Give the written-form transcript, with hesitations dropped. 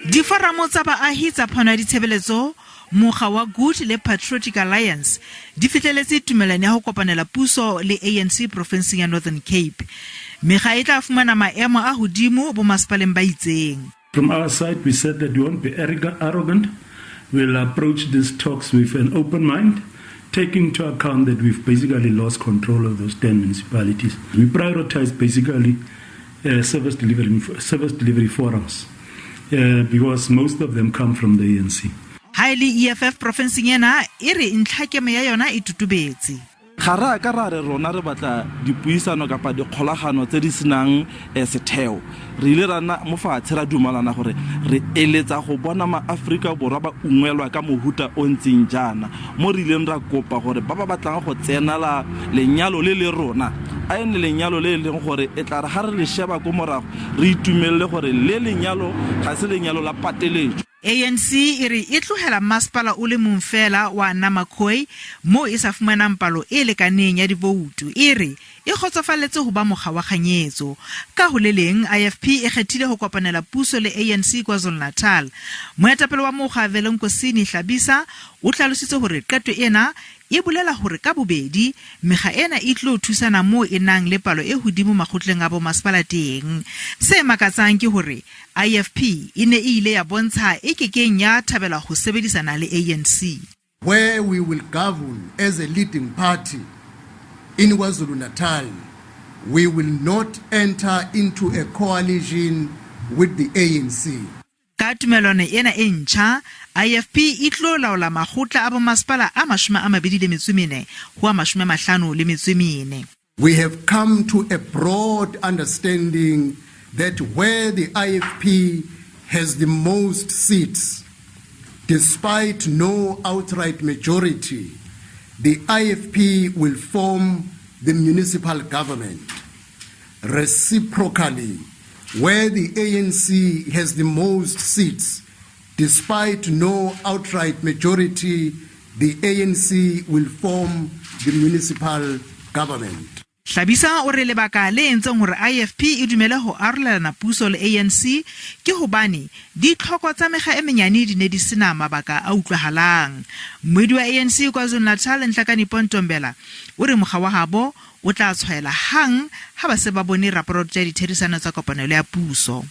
Diforamo tsa baahi tsa phano ya ditshebeletso Mokga wa Good le Patriotic Alliance di fihlelletse tumellano ya ho kopanela puso le ANC province ya Northern Cape. Mekga e tla fumana maemo a hodimo bomasepaleng ba itseng. From our side, we said that we won't be arrogant. We'll approach these talks with an open mind, taking into account that we've basically lost control of those 10 municipalities. We prioritize basically service delivery forums because most of them come from the ANC. Highly EFF province yena iri ntlhakeme ya yona e tutubetse. Gara ka ra re rona re batla dipuisano kapa dikgolagano tse di senang setheo re ile rana mo fatshe ra dumalana gore re eletsa go bona maAfrika borwa ba ungwelwa ka mohuta o ntseng jana mo re ileng ra kopa gore ba ba batlang go tsenala lenyalo le rona a ene lenyalo le leng gore e tla re ga re le sheba go morago re itumelle gore le lenyalo ga se lenyalo la pateletso. ANC iri e tlohela masepala o le mong fela wa Namakoi mo e sa fumanang palo e lekaneng ya divoutu iri e kgotsofaletse ho ba mokga wa kganyetso ka ho leleng IFP e kgethile ho kopanela puso le ANC KwaZulu-Natal. Moetapele wa Mokga Nkosini Hlabisa o hlalositse hore qeto ena e bolela hore ka bobedi mekga ena e tlo thusana mo e nang le palo e hodimo makgotleng a bomasepala teng. Se makatsang ke hore IFP e ne ile ya bontsha e kekeng ya thabela ho sebedisana le ANC. Where we will govern as a leading party in KwaZulu-Natal, we will not enter into a coalition with the ANC. Ka tumellano ena e ntjha IFP e tlo laola makgotla a bomasepala a 24 ho a 54. We have come to a broad understanding that where the IFP has the most seats, despite no outright majority, the IFP will form the municipal government. Reciprocally, where the ANC has the most seats, despite no outright majority, the ANC will form the municipal government. Hlabisa o re lebaka le entseng hore IFP e dumele ho arolelana puso le ANC ke hobane di tlhoko tsa mekga e menyane di ne di sena mabaka a utlwahalang. Moedi wa ANC KwaZulu-Natal Nhlakani Pontombela o re mokga wa habo o tla tshwaela hang ha ba se ba bone raporoto ya dithedisano tsa kopanelo ya puso.